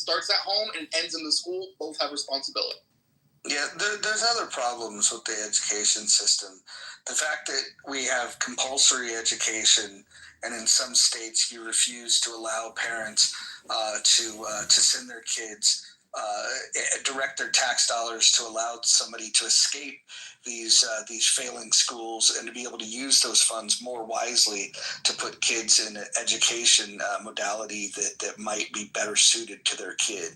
starts at home and ends in the school, both have responsibility. Yeah, there's other problems with the education system. The fact that we have compulsory education, and in some states you refuse to allow parents to send their kids, direct their tax dollars to allow somebody to escape these failing schools and to be able to use those funds more wisely to put kids in an education modality that might be better suited to their kid.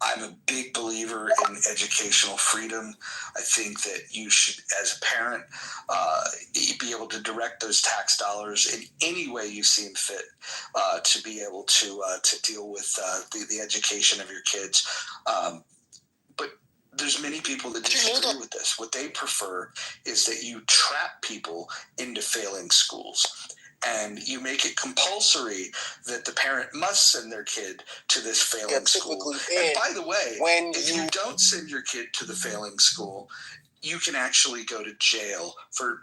I'm a big believer in educational freedom. I think that you should, as a parent, be able to direct those tax dollars in any way you seem fit to be able to deal with the education of your kids. But there's many people that disagree with this. What they prefer is that you trap people into failing schools. And you make it compulsory that the parent must send their kid to this failing school. And by the way, if you don't send your kid to the failing school, you can actually go to jail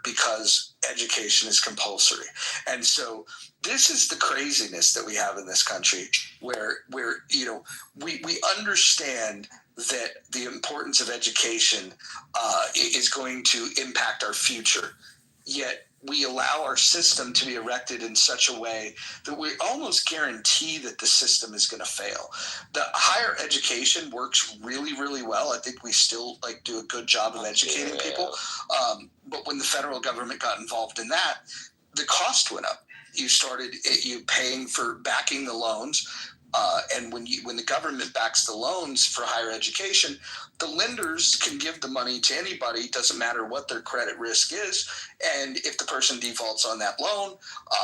because education is compulsory. And so this is the craziness that we have in this country, where we understand that the importance of education is going to impact our future, yet we allow our system to be erected in such a way that we almost guarantee that the system is going to fail. The higher education works really, really well. I think we still do a good job of educating people. But when the federal government got involved in that, the cost went up. You started paying for backing the loans. And when the government backs the loans for higher education, the lenders can give the money to anybody. Doesn't matter what their credit risk is. And if the person defaults on that loan,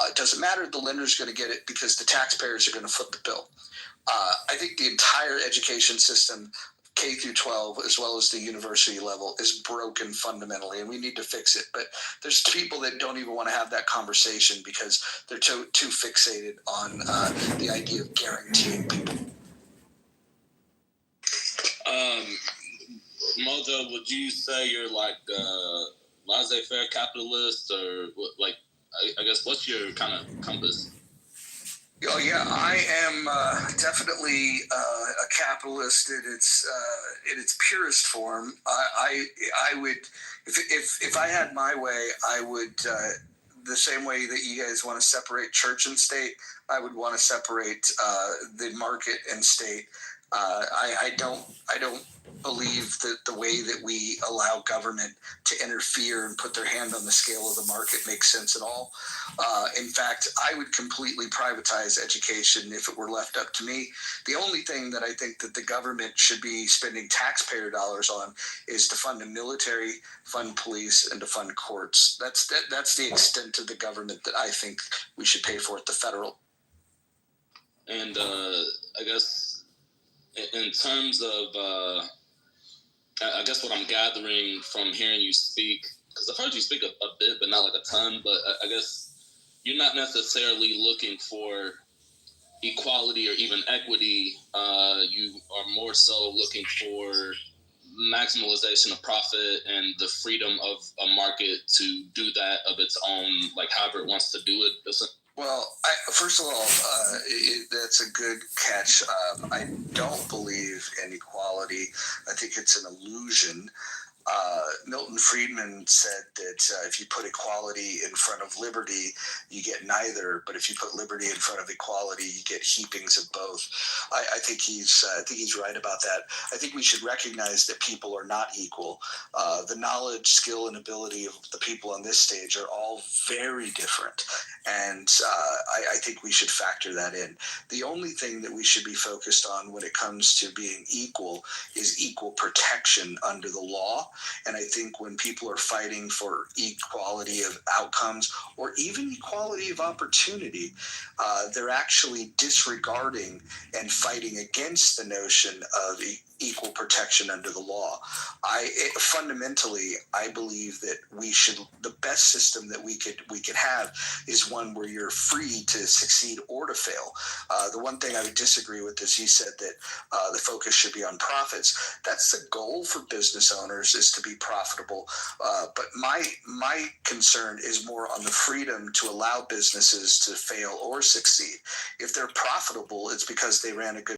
it doesn't matter. The lender's going to get it because the taxpayers are going to foot the bill. I think the entire education system, K through 12, as well as the university level, is broken fundamentally, and we need to fix it. But there's people that don't even want to have that conversation because they're too fixated on the idea of guaranteeing people. Mojo, would you say you're laissez-faire capitalist, or I guess what's your kind of compass? Oh yeah, I am definitely a capitalist in its purest form. I would, if I had my way, I would the same way that you guys want to separate church and state, I would want to separate the market and state. I don't believe that the way that we allow government to interfere and put their hand on the scale of the market makes sense at all. In fact, I would completely privatize education if it were left up to me. The only thing that I think that the government should be spending taxpayer dollars on is to fund the military, fund police, and to fund courts. That's the extent of the government that I think we should pay for at the federal. And I guess in terms of I guess what I'm gathering from hearing you speak, because I've heard you speak a bit, but not a ton, but I guess you're not necessarily looking for equality or even equity. You are more so looking for maximalization of profit and the freedom of a market to do that of its own, however it wants to do it. Well, first of all, that's a good catch. I don't believe in equality. I think it's an illusion. Milton Friedman said that if you put equality in front of liberty, you get neither. But if you put liberty in front of equality, you get heapings of both. I think he's right about that. I think we should recognize that people are not equal. The knowledge, skill, and ability of the people on this stage are all very different. And I think we should factor that in. The only thing that we should be focused on when it comes to being equal is equal protection under the law. And I think when people are fighting for equality of outcomes or even equality of opportunity, they're actually disregarding and fighting against the notion of equal protection under the law. Fundamentally, I believe that the best system that we could have is one where you're free to succeed or to fail. The one thing I would disagree with is you said that the focus should be on profits. That's the goal for business owners, is to be profitable. But my concern is more on the freedom to allow businesses to fail or succeed. If they're profitable, it's because they ran a good